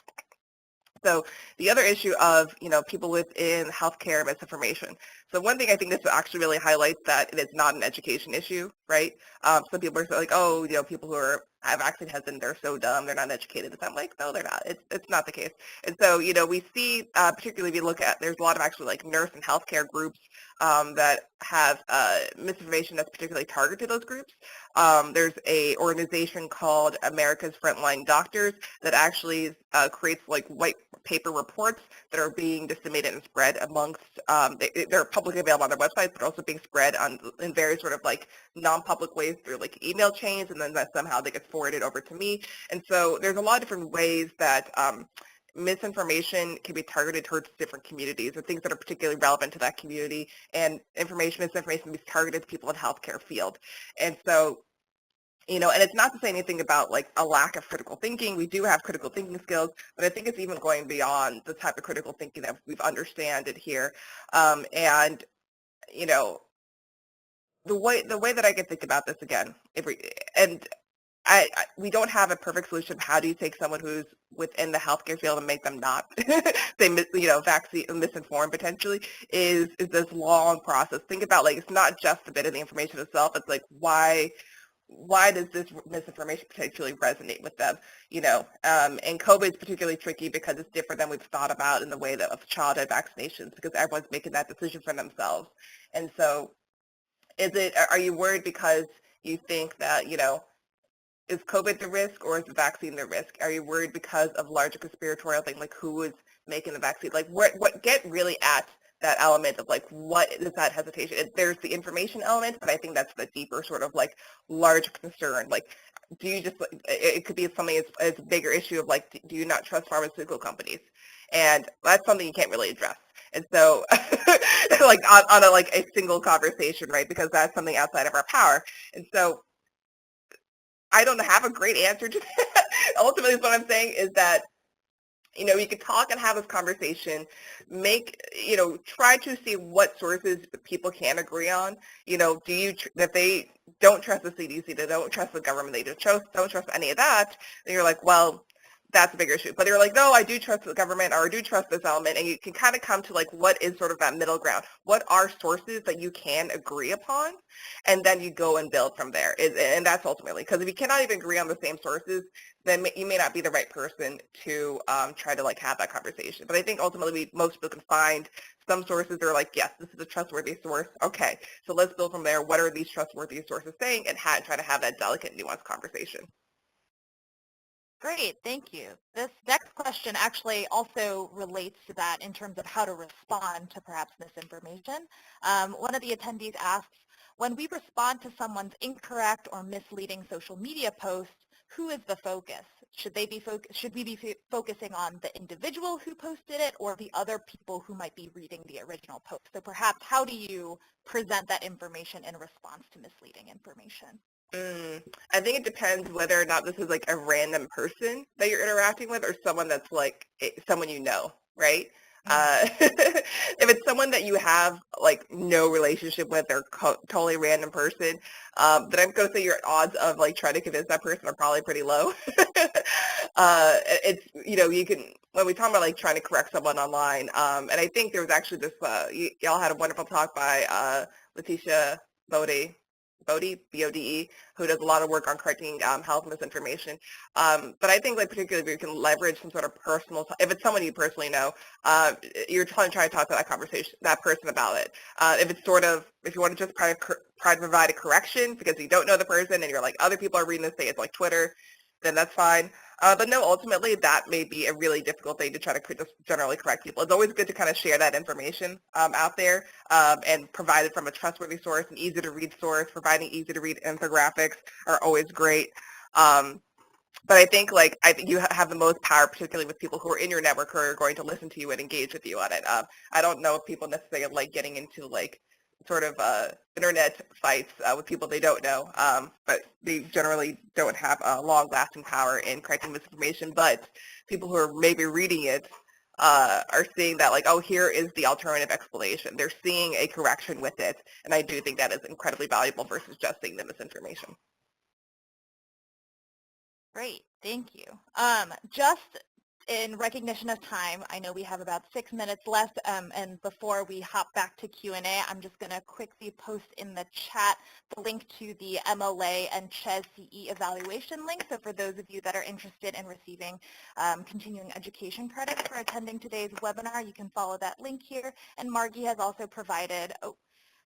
So the other issue of, people within healthcare misinformation. So one thing I think this actually really highlights that it is not an education issue, right? Some people are like, oh, people who have vaccine hesitant, they're so dumb, they're not educated. And I'm like, no, they're not. It's not the case. And so, we see, particularly if you look at, there's a lot of actually nurse and healthcare groups that have misinformation that's particularly targeted to those groups. There's a organization called America's Frontline Doctors that actually creates white paper reports that are being disseminated and spread amongst, they're publicly available on their websites, but also being spread in various sort of non-public ways through email chains, and then that somehow they get forwarded over to me. And so there's a lot of different ways that misinformation can be targeted towards different communities or things that are particularly relevant to that community, and misinformation can be targeted to people in the healthcare field. And so, and it's not to say anything about a lack of critical thinking. We do have critical thinking skills, but I think it's even going beyond the type of critical thinking that we've understood here. And, the way that I can think about this again, we don't have a perfect solution. How do you take someone who's within the healthcare field and make them not vaccine misinformed potentially is this long process. Think about it's not just a bit of the information itself. It's why does this misinformation potentially resonate with them? And COVID is particularly tricky because it's different than we've thought about in the way of childhood vaccinations, because everyone's making that decision for themselves. And so are you worried because you think that, is COVID the risk or is the vaccine the risk? Are you worried because of larger conspiratorial thing, who is making the vaccine? What get really at that element of what is that hesitation? There's the information element, but I think that's the deeper sort of large concern. Do you just, it could be something as a bigger issue of do you not trust pharmaceutical companies? And that's something you can't really address. And so on a single conversation, right? Because that's something outside of our power. And so I don't have a great answer to that. Ultimately, what I'm saying is that, you could talk and have this conversation, try to see what sources people can agree on. If they don't trust the CDC, they don't trust the government, they don't trust any of that, then you're like, well, that's a bigger issue. But they're like, no, I do trust the government, or I do trust this element, and you can kind of come to what is sort of that middle ground. What are sources that you can agree upon? And then you go and build from there. And that's ultimately, because if you cannot even agree on the same sources, then you may not be the right person to try to have that conversation. But I think ultimately most people can find some sources that are yes, this is a trustworthy source. Okay, so let's build from there. What are these trustworthy sources saying, and try to have that delicate, nuanced conversation. Great, thank you. This next question actually also relates to that in terms of how to respond to perhaps misinformation. One of the attendees asks, when we respond to someone's incorrect or misleading social media post, who is the focus? Should we be focusing on the individual who posted it or the other people who might be reading the original post? So perhaps how do you present that information in response to misleading information? I think it depends whether or not this is like a random person that you're interacting with or someone that's like someone you know, right? If it's someone that you have like no relationship with or totally random person, then I'm going to say your odds of like trying to convince that person are probably pretty low. It's, you can, when we talk about like trying to correct someone online, and I think there was actually this, y'all had a wonderful talk by Letitia Bode, B-O-D-E, who does a lot of work on correcting health misinformation. But I think, like, particularly if you can leverage some sort of personal, if it's someone you personally know, you're trying to talk to that person about it. If you want to just try to provide a correction because you don't know the person and you're like, other people are reading this, say it's like Twitter, then that's fine. But no, ultimately, that may be a really difficult thing to try to just generally correct people. It's always good to kind of share that information out there and provide it from a trustworthy source, an easy-to-read source. Providing easy-to-read infographics are always great. But I think you have the most power, particularly with people who are in your network who are going to listen to you and engage with you on it. I don't know if people necessarily like getting into like sort of internet fights with people they don't know, but they generally don't have a long-lasting power in correcting misinformation. But people who are maybe reading it are seeing that like, oh, here is the alternative explanation. They're seeing a correction with it, and I do think that is incredibly valuable versus just seeing the misinformation. Great, thank you. Just in recognition of time, I know we have about 6 minutes left, and before we hop back to Q&A, I'm just going to quickly post in the chat the link to the MLA and CHES CE evaluation link. So for those of you that are interested in receiving continuing education credit for attending today's webinar, you can follow that link here. And Margie has also provided,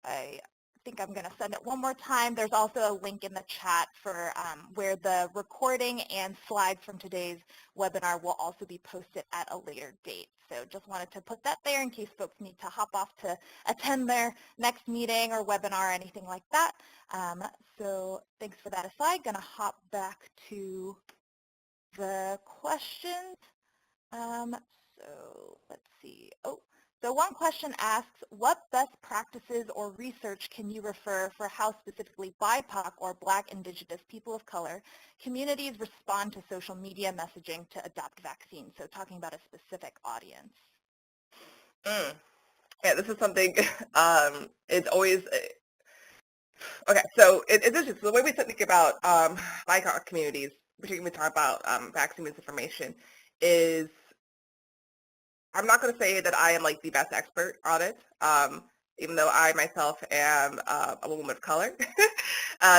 I think I'm going to send it one more time. There's also a link in the chat for where the recording and slides from today's webinar will also be posted at a later date. So just wanted to put that there in case folks need to hop off to attend their next meeting or webinar or anything like that. So thanks for that aside. Going to hop back to the questions. So let's see. So one question asks, what best practices or research can you refer for how specifically BIPOC or Black, Indigenous, people of color communities respond to social media messaging to adopt vaccines? So talking about a specific audience. Yeah, this is something, it's always, okay, so it's interesting. So the way we think about BIPOC communities, particularly when we talk about vaccine misinformation, is I'm not going to say that I am like the best expert on it, even though I myself am a woman of color,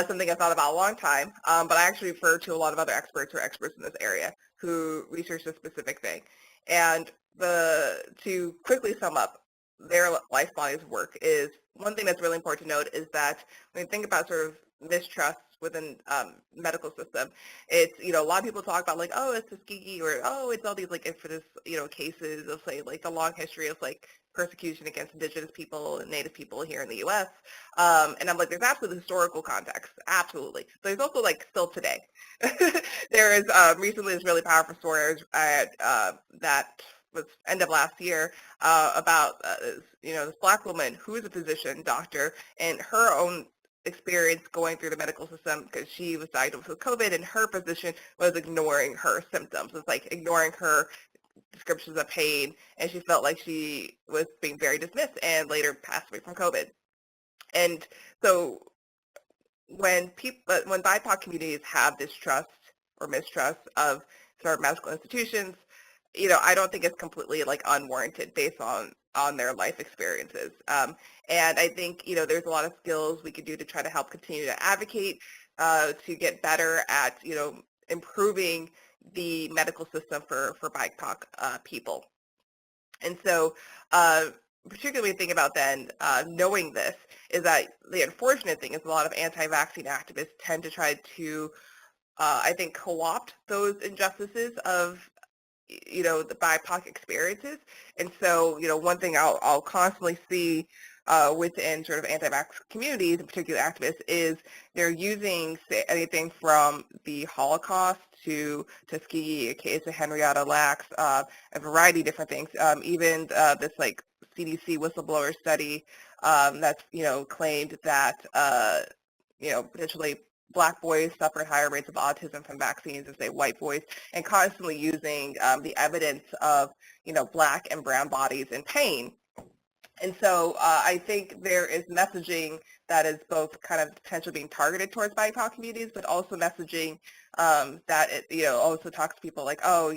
something I've thought about a long time. But I actually refer to a lot of other experts who are experts in this area who research a specific thing. And to quickly sum up their life body's work is one thing that's really important to note is that when you think about sort of mistrust within medical system, it's, a lot of people talk about like, oh, it's Tuskegee or, oh, it's all these like infamous, cases of say like the long history of like persecution against indigenous people and native people here in the U.S. And I'm like, there's absolutely historical context, absolutely. But there's also like still today. There is recently this really powerful story that was end of last year about, this Black woman who is a physician, doctor, and her own experience going through the medical system because she was diagnosed with COVID and her physician was ignoring her symptoms. It's like ignoring her descriptions of pain, and she felt like she was being very dismissed and later passed away from COVID. And so when BIPOC communities have distrust or mistrust of sort of medical institutions, I don't think it's completely like unwarranted based on their life experiences. And I think, there's a lot of skills we could do to try to help continue to advocate, to get better at, improving the medical system for BIPOC people. And so particularly think about then knowing this is that the unfortunate thing is a lot of anti-vaccine activists tend to try to I think, co-opt those injustices of the BIPOC experiences. And so, one thing I'll constantly see within sort of anti-vax communities, in particular activists, is they're using anything from the Holocaust to Tuskegee, a case of Henrietta Lacks, a variety of different things. Even this like CDC whistleblower study that's claimed that potentially Black boys suffered higher rates of autism from vaccines than, say, white boys, and constantly using the evidence of, Black and brown bodies in pain. And so I think there is messaging that is both kind of potentially being targeted towards BIPOC communities, but also messaging that it, also talks to people like, oh,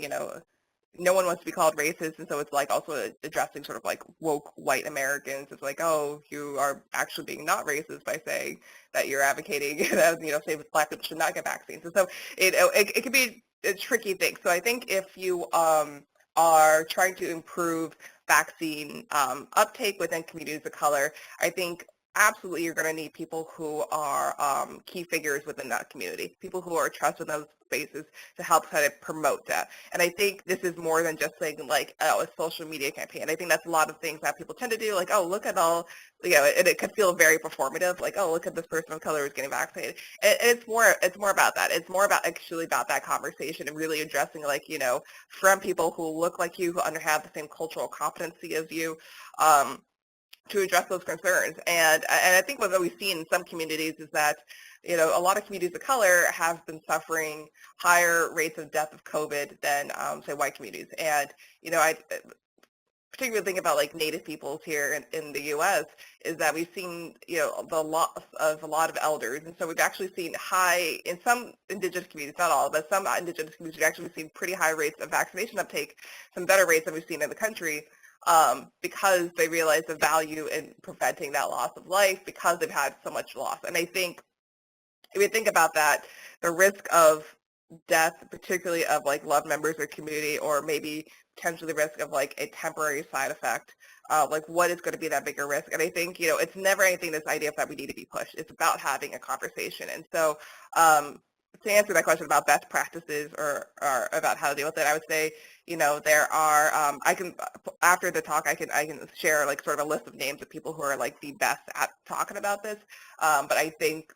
no one wants to be called racist, and so it's like also addressing sort of like woke white Americans. It's like, oh, you are actually being not racist by saying that you're advocating that, say Black people should not get vaccines. And so it can be a tricky thing. So I think if you are trying to improve vaccine uptake within communities of color, I think absolutely you're going to need people who are key figures within that community, people who are trusted in those spaces to help kind of promote that. And I think this is more than just saying like, oh, a social media campaign. I think that's a lot of things that people tend to do, like, oh, look at all, and it could feel very performative, like, oh, look at this person of color who's getting vaccinated. And it's more about that. It's more about actually about that conversation and really addressing, like, from people who look like you, who have the same cultural competency as you, to address those concerns. And I think what we've seen in some communities is that, a lot of communities of color have been suffering higher rates of death of COVID than, say, white communities. And, I particularly think about like Native peoples here in the U.S. is that we've seen, the loss of a lot of elders. And so we've actually seen high, in some indigenous communities, not all, but some indigenous communities, we've actually seen pretty high rates of vaccination uptake, some better rates than we've seen in the country. Because they realize the value in preventing that loss of life because they've had so much loss. And I think if you think about that, the risk of death, particularly of like loved members or community, or maybe potentially the risk of like a temporary side effect, like what is going to be that bigger risk? And I think, it's never anything, this idea that we need to be pushed. It's about having a conversation. And so to answer that question about best practices or about how to deal with it, I would say, there are, I can, after the talk, I can share like sort of a list of names of people who are like the best at talking about this. But I think,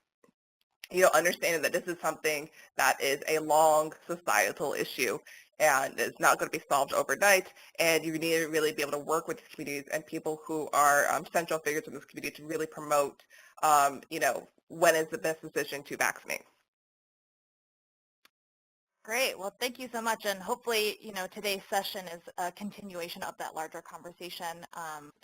understanding that this is something that is a long societal issue and it's not going to be solved overnight, and you need to really be able to work with communities and people who are central figures in this community to really promote, when is the best decision to vaccinate. Great. Well, thank you so much. And hopefully, today's session is a continuation of that larger conversation.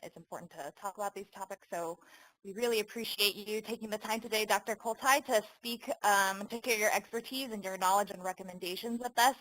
It's important to talk about these topics. So we really appreciate you taking the time today, Dr. Koltai, to speak, to share your expertise and your knowledge and recommendations with us.